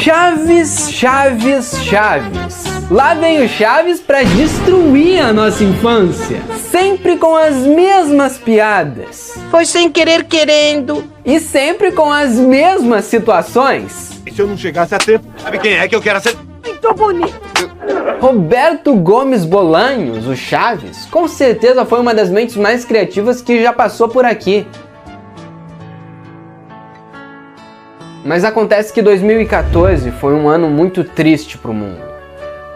Chaves, Chaves, Chaves. Lá vem o Chaves pra destruir a nossa infância. Sempre com as mesmas piadas. Foi sem querer querendo. E sempre com as mesmas situações. E se eu não chegasse a tempo, sabe quem é que eu quero ser? Muito bonito. Roberto Gomes Bolanhos, o Chaves, com certeza foi uma das mentes mais criativas que já passou por aqui. Mas acontece que 2014 foi um ano muito triste para o mundo.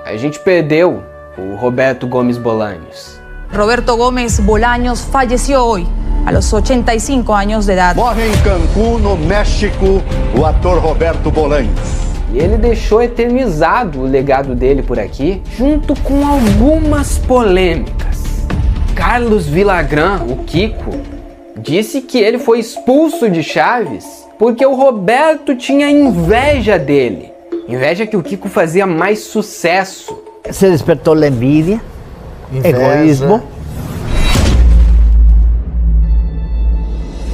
A gente perdeu o Roberto Gomes Bolanhos. Roberto Gómez Bolaños falleció hoy, a los 85 años de edad. Morre em Cancún, no México, o ator Roberto Bolanhos. E ele deixou eternizado o legado dele por aqui, junto com algumas polêmicas. Carlos Villagrán, o Kiko, disse que ele foi expulso de Chaves porque o Roberto tinha inveja dele. Inveja que o Kiko fazia mais sucesso. Se despertou a envidia, egoísmo.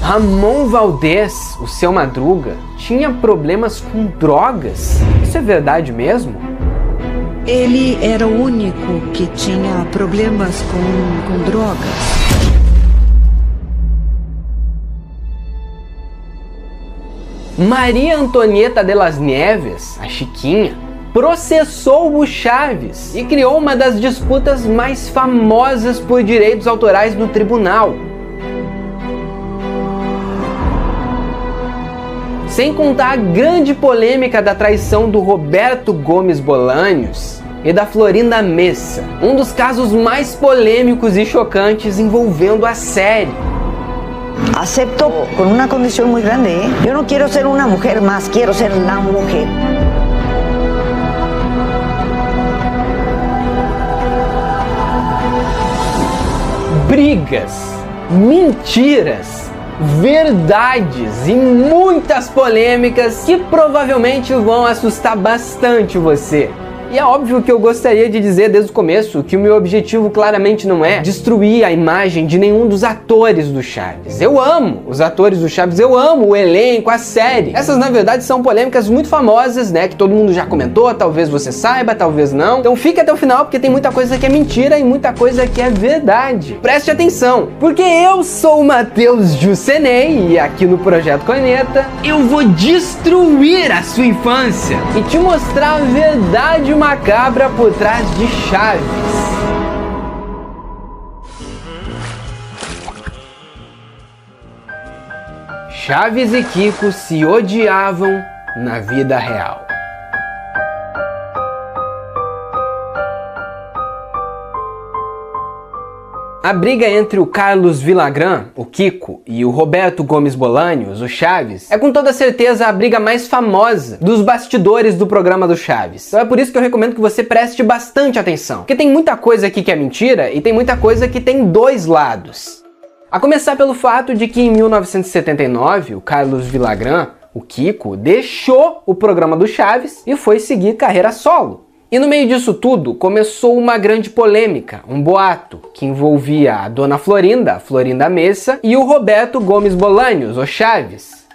Ramon Valdez, o Seu Madruga, tinha problemas com drogas. Isso é verdade mesmo? Ele era o único que tinha problemas com drogas. Maria Antonieta de las Nieves, a Chiquinha, processou o Chaves e criou uma das disputas mais famosas por direitos autorais no tribunal. Sem contar a grande polêmica da traição do Roberto Gomes Bolanhos e da Florinda Mesa, um dos casos mais polêmicos e chocantes envolvendo a série. Acepto con una condición muy grande, ¿eh? Yo no quiero ser una mujer más, quiero ser la mujer. Brigas, mentiras, verdades e muitas polêmicas que provavelmente vão assustar bastante você. E é óbvio que eu gostaria de dizer desde o começo que o meu objetivo claramente não é destruir a imagem de nenhum dos atores do Chaves. Eu amo os atores do Chaves, eu amo o elenco, a série. Essas, na verdade, são polêmicas muito famosas, né? Que todo mundo já comentou, talvez você saiba, talvez não. Então fica até o final, porque tem muita coisa que é mentira e muita coisa que é verdade. Preste atenção, porque eu sou o Matheus Jusenei e aqui no Projeto Corneta eu vou destruir a sua infância e te mostrar a verdade macabra por trás de Chaves. Chaves e Kiko se odiavam na vida real. A briga entre o Carlos Villagrán, o Kiko, e o Roberto Gomes Bolanhos, o Chaves, é com toda certeza a briga mais famosa dos bastidores do programa do Chaves. Então é por isso que eu recomendo que você preste bastante atenção, porque tem muita coisa aqui que é mentira e tem muita coisa que tem dois lados. A começar pelo fato de que em 1979, o Carlos Villagrán, o Kiko, deixou o programa do Chaves e foi seguir carreira solo. E no meio disso tudo, começou uma grande polêmica, um boato, que envolvia a dona Florinda, a Florinda Mesa, e o Roberto Gomes Bolanhos, o Chaves.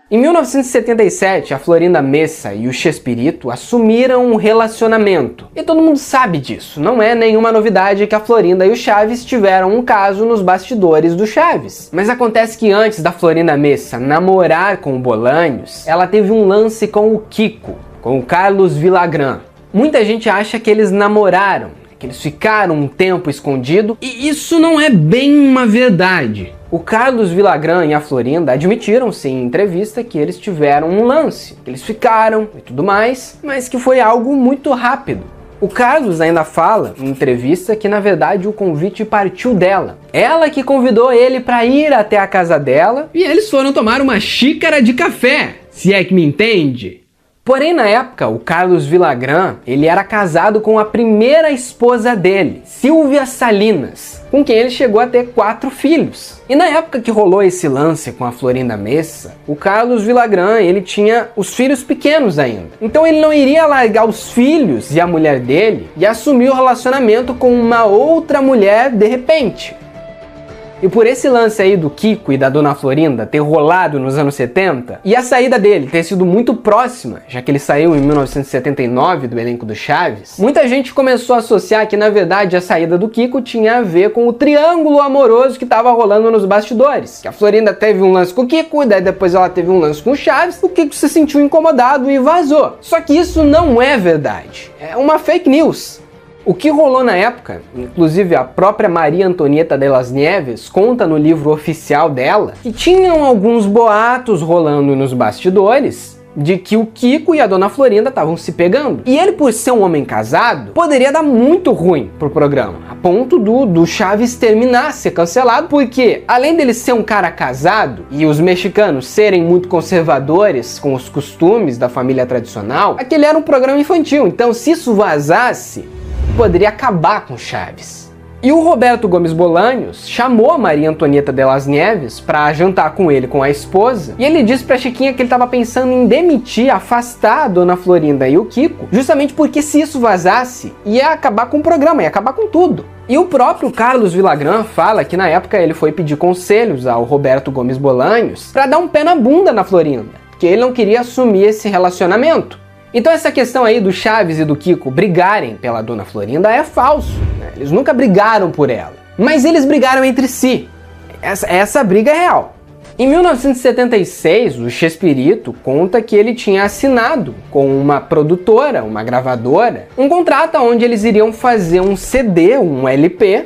Em 1977, a Florinda Mesa e o Chespirito assumiram um relacionamento. E todo mundo sabe disso, não é nenhuma novidade que a Florinda e o Chaves tiveram um caso nos bastidores do Chaves. Mas acontece que antes da Florinda Mesa namorar com o Bolanhos, ela teve um lance com o Kiko, com o Carlos Villagrán. Muita gente acha que eles namoraram, que eles ficaram um tempo escondido, e isso não é bem uma verdade. O Carlos Villagrán e a Florinda admitiram-se em entrevista que eles tiveram um lance, que eles ficaram e tudo mais, mas que foi algo muito rápido. O Carlos ainda fala em entrevista que na verdade o convite partiu dela. Ela que convidou ele para ir até a casa dela e eles foram tomar uma xícara de café, se é que me entende. Porém, na época, o Carlos Villagrán, ele era casado com a primeira esposa dele, Silvia Salinas, com quem ele chegou a ter 4 filhos. E na época que rolou esse lance com a Florinda Mesa, o Carlos Villagrán, ele tinha os filhos pequenos ainda. Então ele não iria largar os filhos e a mulher dele e assumir o relacionamento com uma outra mulher de repente. E por esse lance aí do Kiko e da Dona Florinda ter rolado nos anos 70, e a saída dele ter sido muito próxima, já que ele saiu em 1979 do elenco do Chaves, muita gente começou a associar que, na verdade, a saída do Kiko tinha a ver com o triângulo amoroso que estava rolando nos bastidores. Que a Florinda teve um lance com o Kiko, daí depois ela teve um lance com o Chaves, o Kiko se sentiu incomodado e vazou. Só que isso não é verdade. É uma fake news. O que rolou na época, inclusive a própria Maria Antonieta de las Nieves conta no livro oficial dela, que tinham alguns boatos rolando nos bastidores de que o Kiko e a Dona Florinda estavam se pegando. E ele, por ser um homem casado, poderia dar muito ruim pro programa, a ponto do Chaves terminar, ser cancelado, porque além dele ser um cara casado e os mexicanos serem muito conservadores com os costumes da família tradicional, aquele era um programa infantil, então se isso vazasse, poderia acabar com Chaves. E o Roberto Gomes Bolanhos chamou a Maria Antonieta de las Nieves para jantar com ele com a esposa, e ele disse pra Chiquinha que ele estava pensando em demitir, afastar a Dona Florinda e o Kiko, justamente porque se isso vazasse, ia acabar com o programa, ia acabar com tudo. E o próprio Carlos Villagrán fala que na época ele foi pedir conselhos ao Roberto Gomes Bolanhos para dar um pé na bunda na Florinda, porque ele não queria assumir esse relacionamento. Então essa questão aí do Chaves e do Kiko brigarem pela Dona Florinda é falso, né? Eles nunca brigaram por ela, mas eles brigaram entre si. Essa briga é real. Em 1976, o Chespirito conta que ele tinha assinado com uma produtora, uma gravadora, um contrato onde eles iriam fazer um CD, um LP,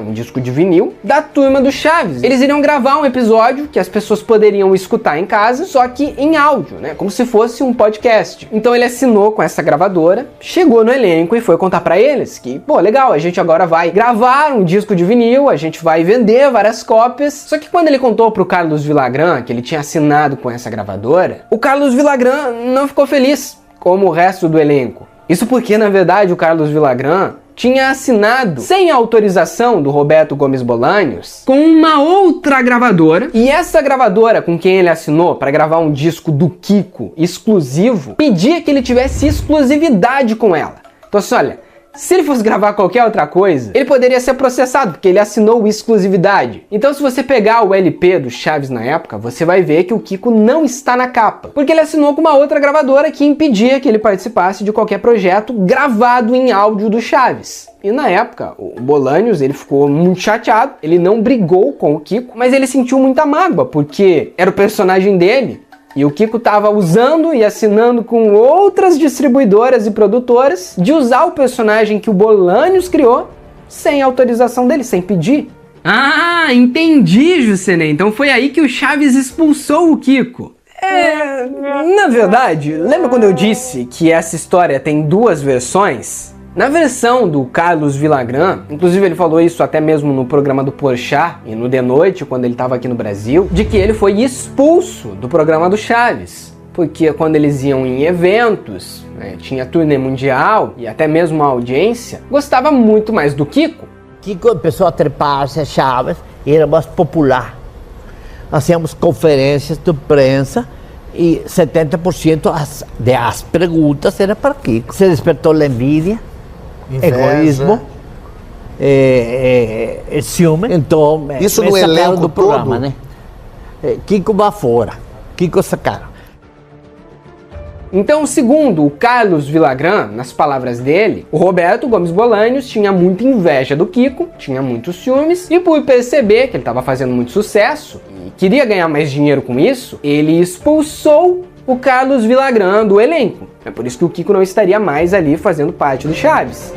um disco de vinil, da turma do Chaves. Eles iriam gravar um episódio que as pessoas poderiam escutar em casa, só que em áudio, como se fosse um podcast. Então ele assinou com essa gravadora, chegou no elenco e foi contar pra eles que, pô, legal, a gente agora vai gravar um disco de vinil, a gente vai vender várias cópias. Só que quando ele contou pro Carlos Villagrán que ele tinha assinado com essa gravadora, o Carlos Villagrán não ficou feliz, como o resto do elenco. Isso porque, na verdade, o Carlos Villagrán tinha assinado sem a autorização do Roberto Gomes Bolanhos com uma outra gravadora, e essa gravadora com quem ele assinou para gravar um disco do Kiko exclusivo pedia que ele tivesse exclusividade com ela. Então assim, olha, se ele fosse gravar qualquer outra coisa, ele poderia ser processado, porque ele assinou exclusividade. Então se você pegar o LP do Chaves na época, você vai ver que o Kiko não está na capa, porque ele assinou com uma outra gravadora que impedia que ele participasse de qualquer projeto gravado em áudio do Chaves. E na época, o Bolanhos, ele ficou muito chateado, ele não brigou com o Kiko, mas ele sentiu muita mágoa, porque era o personagem dele, e o Kiko estava usando e assinando com outras distribuidoras e produtoras de usar o personagem que o Bolanhos criou sem autorização dele, sem pedir. Ah, entendi, Jucenê. Então foi aí que o Chaves expulsou o Kiko. Na verdade, lembra quando eu disse que essa história tem 2 versões? Na versão do Carlos Villagrán, inclusive ele falou isso até mesmo no programa do Porchat e no De Noite, quando ele estava aqui no Brasil, de que ele foi expulso do programa do Chaves, porque quando eles iam em eventos, tinha turnê mundial e até mesmo a audiência, gostava muito mais do Kiko. Kiko começou a trepar-se a Chaves e era mais popular. Hacíamos conferências de prensa e 70% das perguntas era para Kiko. Se despertou a envidia, egoísmo, ciúme. Então, isso me no sacaram elenco do programa, todo? né? Kiko vai fora. Kiko sacaram. Então, segundo o Carlos Villagrán, nas palavras dele, o Roberto Gomes Bolanhos tinha muita inveja do Kiko, tinha muitos ciúmes, e por perceber que ele estava fazendo muito sucesso e queria ganhar mais dinheiro com isso, ele expulsou o Carlos Villagrán do elenco. É por isso que o Kiko não estaria mais ali fazendo parte do Chaves.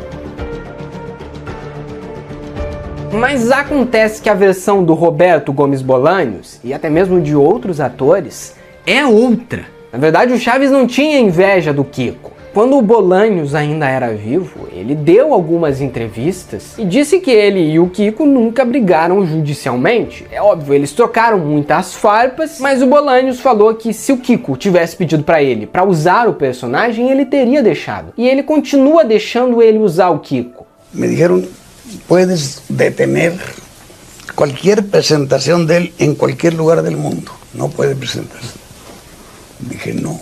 Mas acontece que a versão do Roberto Gomes Bolanhos, e até mesmo de outros atores, é outra. Na verdade, o Chaves não tinha inveja do Kiko. Quando o Bolanhos ainda era vivo, ele deu algumas entrevistas e disse que ele e o Kiko nunca brigaram judicialmente. É óbvio, eles trocaram muitas farpas, mas o Bolanhos falou que se o Kiko tivesse pedido para ele para usar o personagem, ele teria deixado. E ele continua deixando ele usar o Kiko. Me dijeron, puedes detener cualquier presentación de él en cualquier lugar del mundo. No puede presentarse. Dije, no.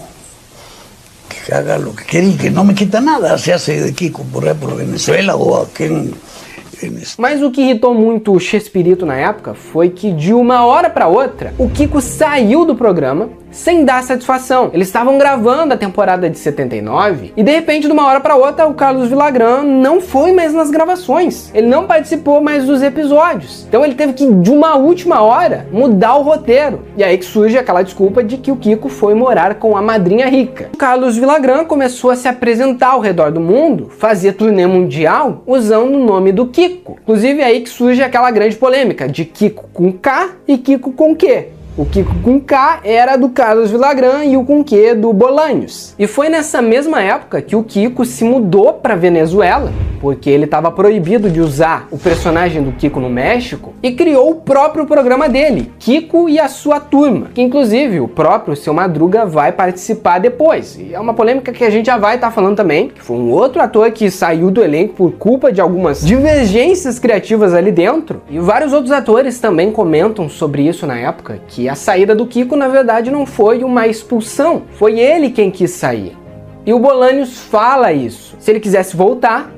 Que haga lo que quiera y que no me quita nada. Se hace de Kiko por Venezuela ou aqui em... Mas o que irritou muito o Chespirito na época foi que de uma hora para outra o Kiko saiu do programa sem dar satisfação. Eles estavam gravando a temporada de 79 e de repente de uma hora para outra o Carlos Villagrán não foi mais nas gravações. Ele não participou mais dos episódios. Então ele teve que de uma última hora mudar o roteiro. E aí que surge aquela desculpa de que o Kiko foi morar com a madrinha rica. O Carlos Villagrán começou a se apresentar ao redor do mundo, fazia turnê mundial usando o nome do Kiko. Inclusive é aí que surge aquela grande polêmica de Kiko com K e Kiko com Q. O Kiko com K era do Carlos Villagrán e o com Q do Bolanhos. E foi nessa mesma época que o Kiko se mudou para Venezuela, porque ele estava proibido de usar o personagem do Kiko no México, e criou o próprio programa dele, Kiko e a Sua Turma, que inclusive o próprio Seu Madruga vai participar depois. E é uma polêmica que a gente já vai estar falando também, que foi um outro ator que saiu do elenco por culpa de algumas divergências criativas ali dentro. E vários outros atores também comentam sobre isso na época, que a saída do Kiko na verdade não foi uma expulsão, foi ele quem quis sair. E o Bolanhos fala isso. Se ele quisesse voltar,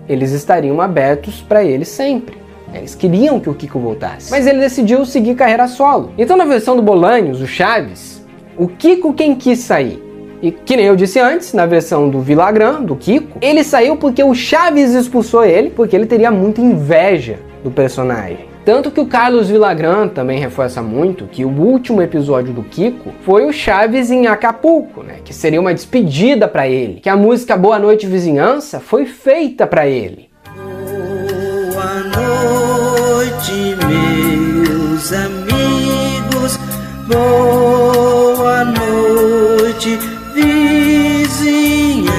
eles estariam abertos para ele sempre. Eles queriam que o Kiko voltasse. Mas ele decidiu seguir carreira solo. Então na versão do Bolanhos, o Chaves, o Kiko quem quis sair. E que nem eu disse antes, na versão do Villagrán, do Kiko, ele saiu porque o Chaves expulsou ele, porque ele teria muita inveja do personagem. Tanto que o Carlos Villagrán também reforça muito que o último episódio do Kiko foi o Chaves em Acapulco, né? Que seria uma despedida para ele, que a música Boa Noite Vizinhança foi feita para ele. Boa noite, meus amigos, boa noite, vizinhança.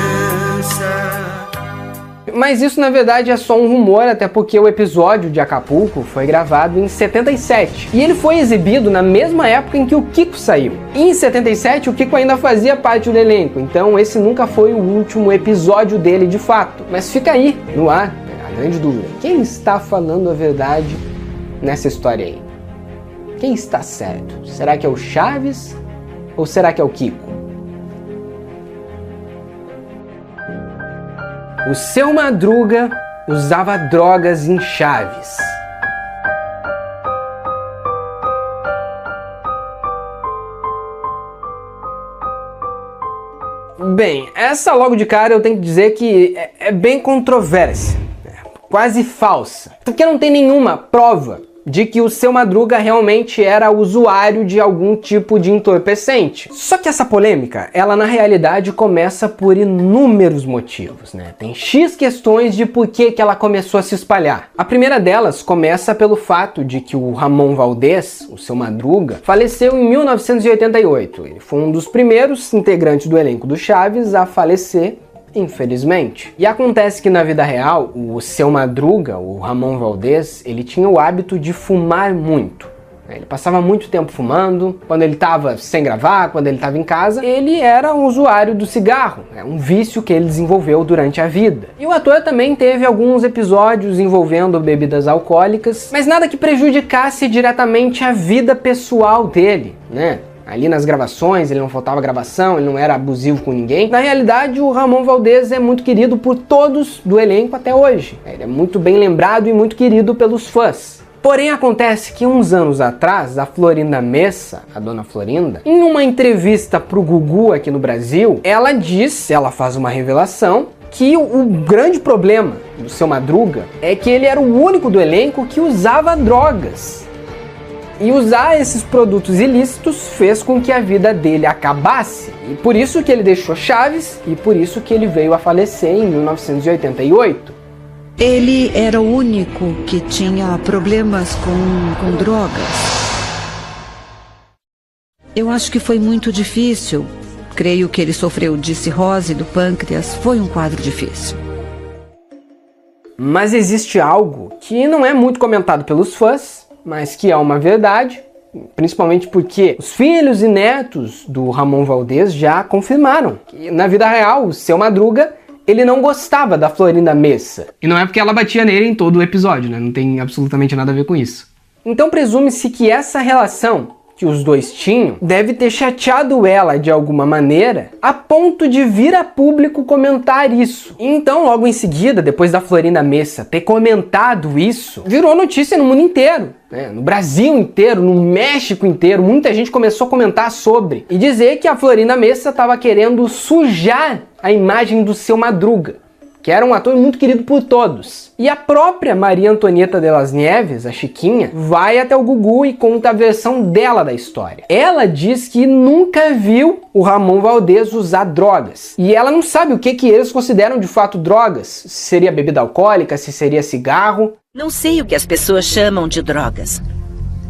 Mas isso na verdade é só um rumor, até porque o episódio de Acapulco foi gravado em 77. E ele foi exibido na mesma época em que o Kiko saiu. E em 77 o Kiko ainda fazia parte do elenco, então esse nunca foi o último episódio dele de fato. Mas fica aí, no ar, a grande dúvida. Quem está falando a verdade nessa história aí? Quem está certo? Será que é o Chaves ou será que é o Kiko? O Seu Madruga usava drogas em Chaves. Bem, essa logo de cara eu tenho que dizer que é bem controversa, quase falsa, porque não tem nenhuma prova de que o Seu Madruga realmente era usuário de algum tipo de entorpecente. Só que essa polêmica, ela na realidade começa por inúmeros motivos, né? Tem X questões de por que ela começou a se espalhar. A primeira delas começa pelo fato de que o Ramon Valdez, o Seu Madruga, faleceu em 1988. Ele foi um dos primeiros integrantes do elenco do Chaves a falecer, infelizmente. E acontece que na vida real, o Seu Madruga, o Ramon Valdez, ele tinha o hábito de fumar muito. Ele passava muito tempo fumando, quando ele estava sem gravar, quando ele estava em casa, ele era um usuário do cigarro, um vício que ele desenvolveu durante a vida. E o ator também teve alguns episódios envolvendo bebidas alcoólicas, mas nada que prejudicasse diretamente a vida pessoal dele, né? Ali nas gravações, ele não faltava gravação, ele não era abusivo com ninguém. Na realidade, o Ramon Valdez é muito querido por todos do elenco até hoje. Ele é muito bem lembrado e muito querido pelos fãs. Porém, acontece que uns anos atrás, a Florinda Messa, a dona Florinda, em uma entrevista pro Gugu aqui no Brasil, ela faz uma revelação que o grande problema do Seu Madruga é que ele era o único do elenco que usava drogas. E usar esses produtos ilícitos fez com que a vida dele acabasse. E por isso que ele deixou Chaves e por isso que ele veio a falecer em 1988. Ele era o único que tinha problemas com drogas. Eu acho que foi muito difícil creio que ele sofreu de cirrose do pâncreas. Foi um quadro difícil. Mas existe algo que não é muito comentado pelos fãs, mas que é uma verdade, principalmente porque os filhos e netos do Ramon Valdez já confirmaram que na vida real o Seu Madruga ele não gostava da Florinda Messa. E não é porque ela batia nele em todo o episódio, né? Não tem absolutamente nada a ver com isso. Então presume-se que essa relação que os dois tinham deve ter chateado ela de alguma maneira a ponto de vir a público comentar isso. E então, logo em seguida, depois da Florinda Messa ter comentado isso, virou notícia no mundo inteiro, né? No Brasil inteiro, no México inteiro, muita gente começou a comentar sobre e dizer que a Florinda Messa estava querendo sujar a imagem do Seu Madruga, que era um ator muito querido por todos. E a própria Maria Antonieta de las Nieves, a Chiquinha, vai até o Gugu e conta a versão dela da história. Ela diz que nunca viu o Ramon Valdez usar drogas. E ela não sabe o que eles consideram de fato drogas. Se seria bebida alcoólica, se seria cigarro. Não sei o que as pessoas chamam de drogas.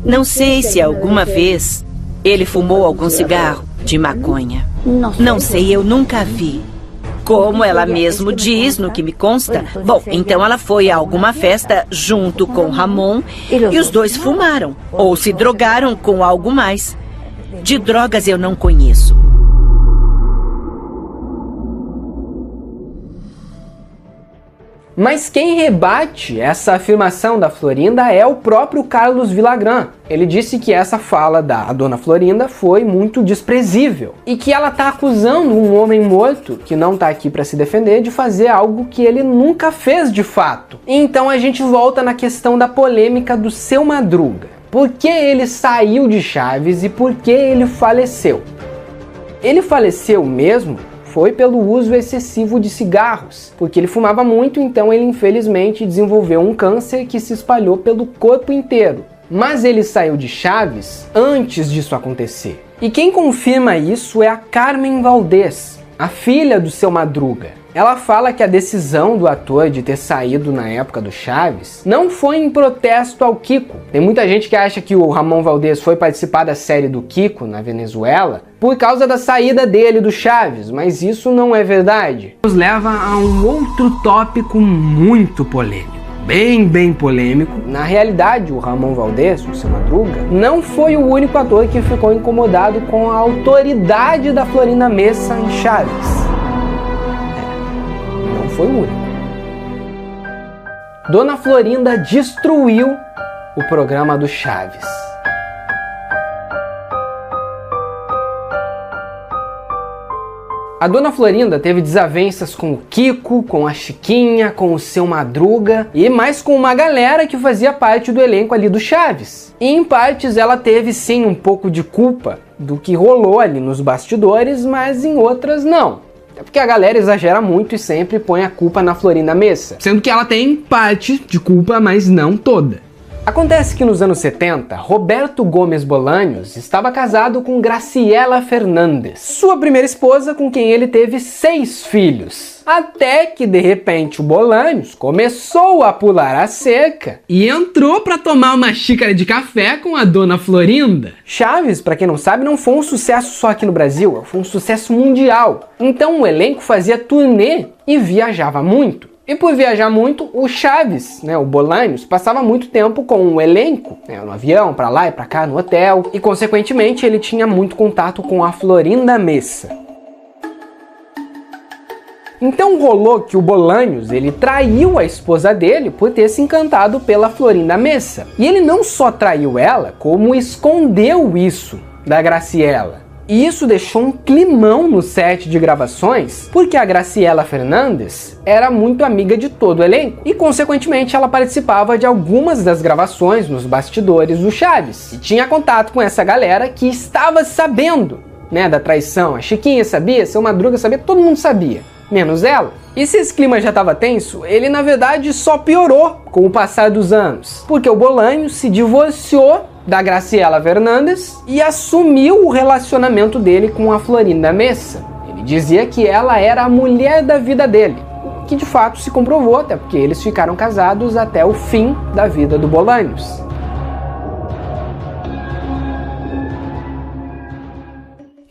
Não sei se alguma vez ele fumou algum cigarro de maconha. Não sei, eu nunca vi. Como ela mesmo diz, no que me consta, bom, então ela foi a alguma festa junto com Ramon e os dois fumaram, ou se drogaram com algo mais. De drogas eu não conheço. Mas quem rebate essa afirmação da Florinda é o próprio Carlos Villagrán. Ele disse que essa fala da dona Florinda foi muito desprezível e que ela está acusando um homem morto, que não está aqui para se defender, de fazer algo que ele nunca fez de fato. Então a gente volta na questão da polêmica do Seu Madruga. Por que ele saiu de Chaves e por que ele faleceu? Ele faleceu mesmo foi pelo uso excessivo de cigarros, porque ele fumava muito, então ele infelizmente desenvolveu um câncer que se espalhou pelo corpo inteiro. Mas ele saiu de Chaves antes disso acontecer. E quem confirma isso é a Carmen Valdez, a filha do Seu Madruga. Ela fala que a decisão do ator de ter saído na época do Chaves não foi em protesto ao Kiko. Tem muita gente que acha que o Ramon Valdez foi participar da série do Kiko na Venezuela por causa da saída dele do Chaves, mas isso não é verdade. Nos leva a um outro tópico muito polêmico. Bem polêmico. Na realidade, o Ramon Valdez, o Seu Madruga, não foi o único ator que ficou incomodado com a autoridade da Florinda Messa em Chaves. Foi o único. Dona Florinda destruiu o programa do Chaves. A Dona Florinda teve desavenças com o Kiko, com a Chiquinha, com o Seu Madruga e mais com uma galera que fazia parte do elenco ali do Chaves. E em partes ela teve sim um pouco de culpa do que rolou ali nos bastidores, mas em outras não. É porque a galera exagera muito e sempre põe a culpa na Florinda Messa, sendo que ela tem parte de culpa, mas não toda. Acontece que nos anos 70, Roberto Gomes Bolanhos estava casado com Graciela Fernandes, sua primeira esposa com quem ele teve 6 filhos. Até que de repente o Bolanhos começou a pular a cerca e entrou para tomar uma xícara de café com a Dona Florinda. Chaves, para quem não sabe, não foi um sucesso só aqui no Brasil, foi um sucesso mundial. Então o elenco fazia turnê e viajava muito. E por viajar muito, o Chaves, o Bolanhos, passava muito tempo com o elenco, no avião, pra lá e pra cá, no hotel, e consequentemente ele tinha muito contato com a Florinda Messa. Então rolou que o Bolanhos, ele traiu a esposa dele por ter se encantado pela Florinda Messa. E ele não só traiu ela, como escondeu isso da Graciela. E isso deixou um climão no set de gravações, porque a Graciela Fernandes era muito amiga de todo o elenco e, consequentemente, ela participava de algumas das gravações nos bastidores do Chaves. E tinha contato com essa galera que estava sabendo, da traição. A Chiquinha sabia, Seu Madruga sabia, todo mundo sabia, menos ela. E se esse clima já estava tenso, ele na verdade só piorou com o passar dos anos, porque o Bolanhos se divorciou da Graciela Fernandes e assumiu o relacionamento dele com a Florinda Messa. Ele dizia que ela era a mulher da vida dele, que de fato se comprovou, até porque eles ficaram casados até o fim da vida do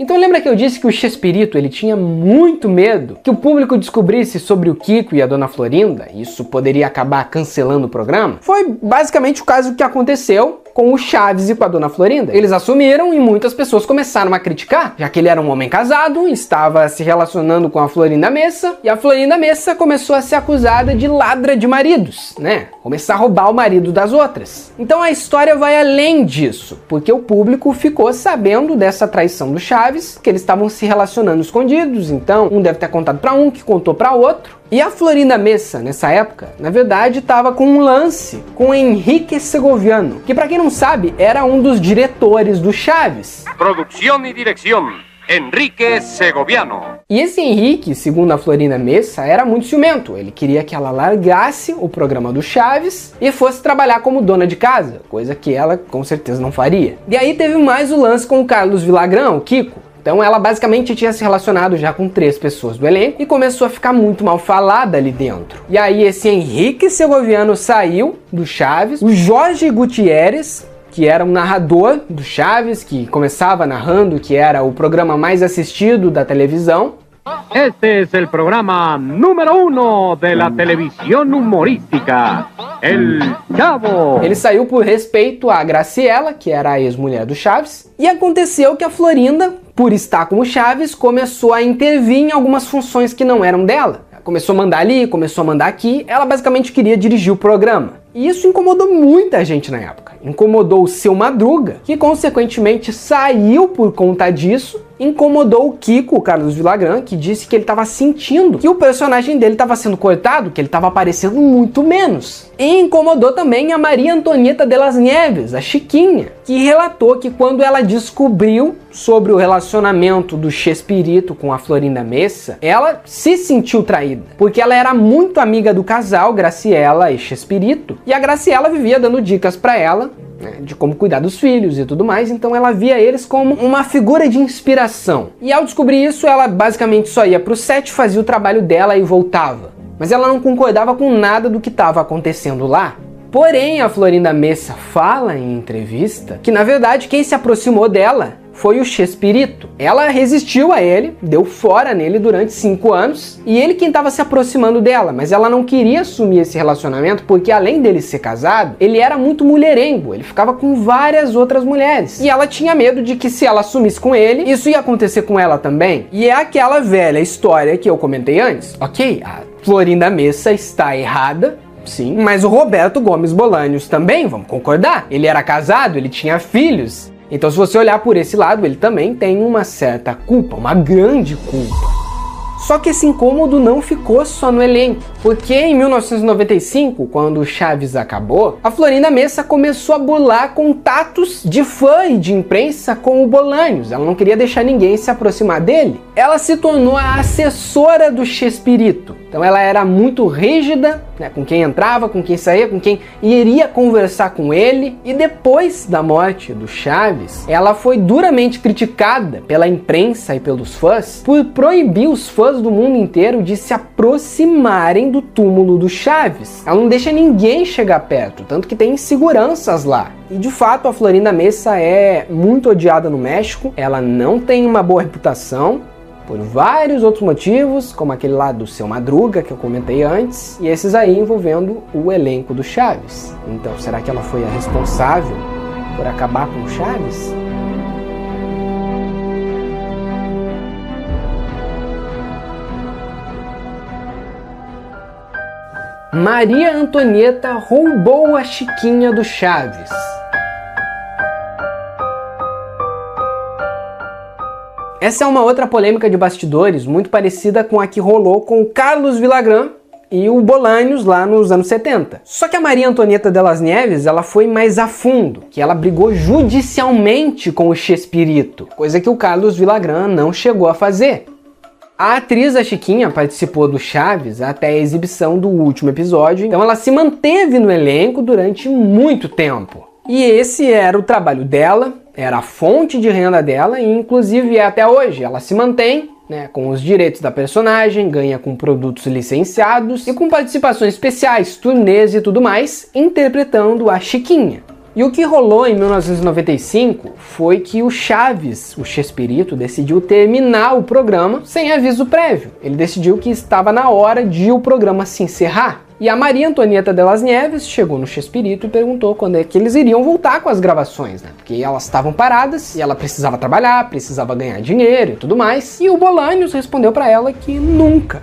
Então lembra que eu disse que o Chespirito ele tinha muito medo que o público descobrisse sobre o Kiko e a Dona Florinda, e isso poderia acabar cancelando o programa? Foi basicamente o caso que aconteceu com o Chaves e com a Dona Florinda. Eles assumiram e muitas pessoas começaram a criticar, já que ele era um homem casado, estava se relacionando com a Florinda Messa, e a Florinda Messa começou a ser acusada de ladra de maridos, né? Começar a roubar o marido das outras. Então a história vai além disso, porque o público ficou sabendo dessa traição do Chaves, que eles estavam se relacionando escondidos, então um deve ter contado para um, que contou para outro. E a Florinda Messa, nessa época, na verdade, estava com um lance com Henrique Segoviano, que, para quem não sabe, era um dos diretores do Chaves. Produção e direção, Henrique Segoviano. E esse Henrique, segundo a Florinda Messa, era muito ciumento. Ele queria que ela largasse o programa do Chaves e fosse trabalhar como dona de casa, coisa que ela, com certeza, não faria. E aí teve mais o lance com o Carlos Villagrán, o Kiko. Então ela basicamente tinha se relacionado já com 3 pessoas do elenco e começou a ficar muito mal falada ali dentro. E aí esse Henrique Segoviano saiu do Chaves, o Jorge Gutierrez, que era um narrador do Chaves, que começava narrando, que era o programa mais assistido da televisão. Este es el programa número 1 de la televisión humorística, El Chavo. Ele saiu por respeito a Graciela, que era a ex-mulher do Chaves, e aconteceu que a Florinda, por estar com o Chaves, começou a intervir em algumas funções que não eram dela. Começou a mandar ali, começou a mandar aqui, ela basicamente queria dirigir o programa. E isso incomodou muita gente na época. Incomodou o Seu Madruga, que consequentemente saiu por conta disso. Incomodou o Kiko, o Carlos Villagrán, que disse que ele estava sentindo que o personagem dele estava sendo cortado, que ele estava aparecendo muito menos. E incomodou também a Maria Antonieta de las Nieves, a Chiquinha, que relatou que quando ela descobriu sobre o relacionamento do Chespirito com a Florinda Messa, ela se sentiu traída, porque ela era muito amiga do casal Graciela e Chespirito, e a Graciela vivia dando dicas para ela, né, de como cuidar dos filhos e tudo mais, então ela via eles como uma figura de inspiração. E ao descobrir isso, ela basicamente só ia pro set, fazia o trabalho dela e voltava. Mas ela não concordava com nada do que estava acontecendo lá. Porém, a Florinda Messa fala em entrevista que, na verdade, quem se aproximou dela foi o Chespirito. Ela resistiu a ele, deu fora nele durante 5 anos, e ele quem estava se aproximando dela, mas ela não queria assumir esse relacionamento porque, além dele ser casado, ele era muito mulherengo, ele ficava com várias outras mulheres. E ela tinha medo de que se ela assumisse com ele, isso ia acontecer com ela também. E é aquela velha história que eu comentei antes. Ok, a Florinda Messa está errada, sim, mas o Roberto Gomes Bolanhos também, vamos concordar? Ele era casado, ele tinha filhos. Então, se você olhar por esse lado, ele também tem uma certa culpa, uma grande culpa. Só que esse incômodo não ficou só no elenco, porque em 1995, quando o Chaves acabou, a Florinda Messa começou a burlar contatos de fã e de imprensa com o Bolanhos. Ela não queria deixar ninguém se aproximar dele. Ela se tornou a assessora do Chespirito. Então ela era muito rígida, né, com quem entrava, com quem saía, com quem iria conversar com ele. E depois da morte do Chaves, ela foi duramente criticada pela imprensa e pelos fãs por proibir os fãs do mundo inteiro de se aproximarem do túmulo do Chaves. Ela não deixa ninguém chegar perto, tanto que tem inseguranças lá. E de fato a Florinda Messa é muito odiada no México, ela não tem uma boa reputação, por vários outros motivos, como aquele lá do Seu Madruga, que eu comentei antes, e esses aí envolvendo o elenco do Chaves. Então, será que ela foi a responsável por acabar com o Chaves? Maria Antonieta roubou a Chiquinha do Chaves. Essa é uma outra polêmica de bastidores muito parecida com a que rolou com o Carlos Villagrán e o Bolanhos lá nos anos 70. Só que a Maria Antonieta de las Nieves, ela foi mais a fundo, que ela brigou judicialmente com o Chespirito, coisa que o Carlos Villagrán não chegou a fazer. A atriz, a Chiquinha, participou do Chaves até a exibição do último episódio, então ela se manteve no elenco durante muito tempo. E esse era o trabalho dela, era a fonte de renda dela e inclusive é até hoje. Ela se mantém, né, com os direitos da personagem, ganha com produtos licenciados e com participações especiais, turnês e tudo mais, interpretando a Chiquinha. E o que rolou em 1995 foi que o Chaves, o Chespirito, decidiu terminar o programa sem aviso prévio. Ele decidiu que estava na hora de o programa se encerrar. E a Maria Antonieta de las Nieves chegou no Chespirito e perguntou quando é que eles iriam voltar com as gravações, né? Porque elas estavam paradas e ela precisava trabalhar, precisava ganhar dinheiro e tudo mais. E o Bolanhos respondeu para ela que nunca.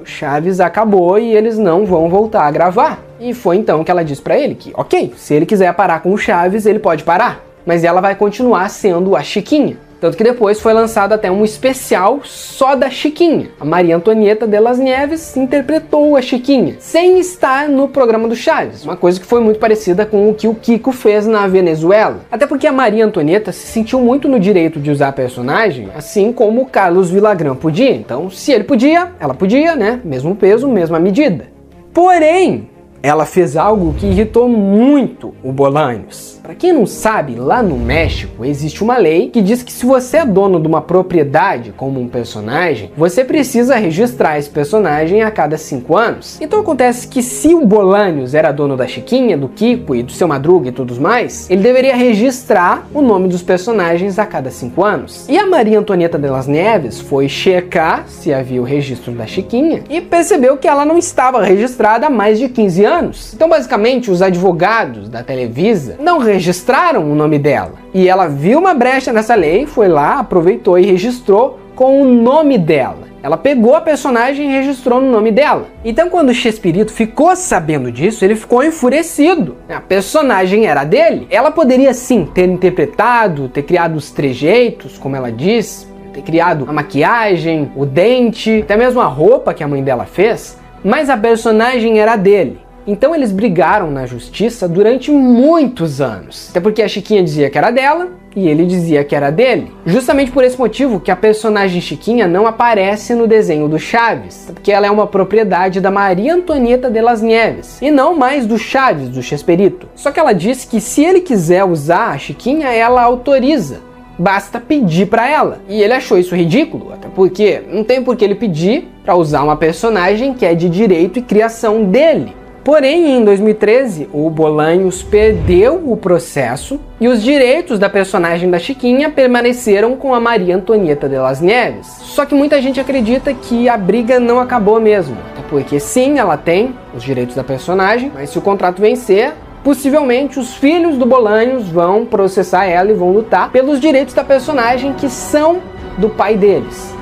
O Chaves acabou e eles não vão voltar a gravar. E foi então que ela disse para ele que, ok, se ele quiser parar com o Chaves, ele pode parar. Mas ela vai continuar sendo a Chiquinha. Tanto que depois foi lançado até um especial só da Chiquinha. A Maria Antonieta de las Nieves interpretou a Chiquinha, sem estar no programa do Chaves. Uma coisa que foi muito parecida com o que o Kiko fez na Venezuela. Até porque a Maria Antonieta se sentiu muito no direito de usar a personagem, assim como o Carlos Villagrán podia. Então, se ele podia, ela podia, né? Mesmo peso, mesma medida. Porém, ela fez algo que irritou muito o Bolanhos. Para quem não sabe, lá no México existe uma lei que diz que se você é dono de uma propriedade como um personagem, você precisa registrar esse personagem a cada 5 anos. Então acontece que se o Bolanhos era dono da Chiquinha, do Kiko e do Seu Madruga e tudo mais, ele deveria registrar o nome dos personagens a cada 5 anos. E a Maria Antonieta de las Nieves foi checar se havia o registro da Chiquinha e percebeu que ela não estava registrada há mais de 15 anos. Então basicamente os advogados da Televisa não registraram o nome dela. E ela viu uma brecha nessa lei, foi lá, aproveitou e registrou com o nome dela. Ela pegou a personagem e registrou no nome dela. Então quando o Chespirito ficou sabendo disso, ele ficou enfurecido. A personagem era dele. Ela poderia sim ter interpretado, ter criado os trejeitos, como ela diz, ter criado a maquiagem, o dente, até mesmo a roupa que a mãe dela fez, mas a personagem era dele. Então eles brigaram na justiça durante muitos anos. Até porque a Chiquinha dizia que era dela e ele dizia que era dele. Justamente por esse motivo que a personagem Chiquinha não aparece no desenho do Chaves. Porque ela é uma propriedade da Maria Antonieta de las Nieves e não mais do Chaves, do Chespirito. Só que ela disse que se ele quiser usar a Chiquinha, ela autoriza. Basta pedir pra ela. E ele achou isso ridículo, até porque não tem por que ele pedir pra usar uma personagem que é de direito e criação dele. Porém, em 2013, o Bolanhos perdeu o processo e os direitos da personagem da Chiquinha permaneceram com a Maria Antonieta de las Nieves. Só que muita gente acredita que a briga não acabou mesmo, porque sim, ela tem os direitos da personagem, mas se o contrato vencer, possivelmente os filhos do Bolanhos vão processar ela e vão lutar pelos direitos da personagem que são do pai deles.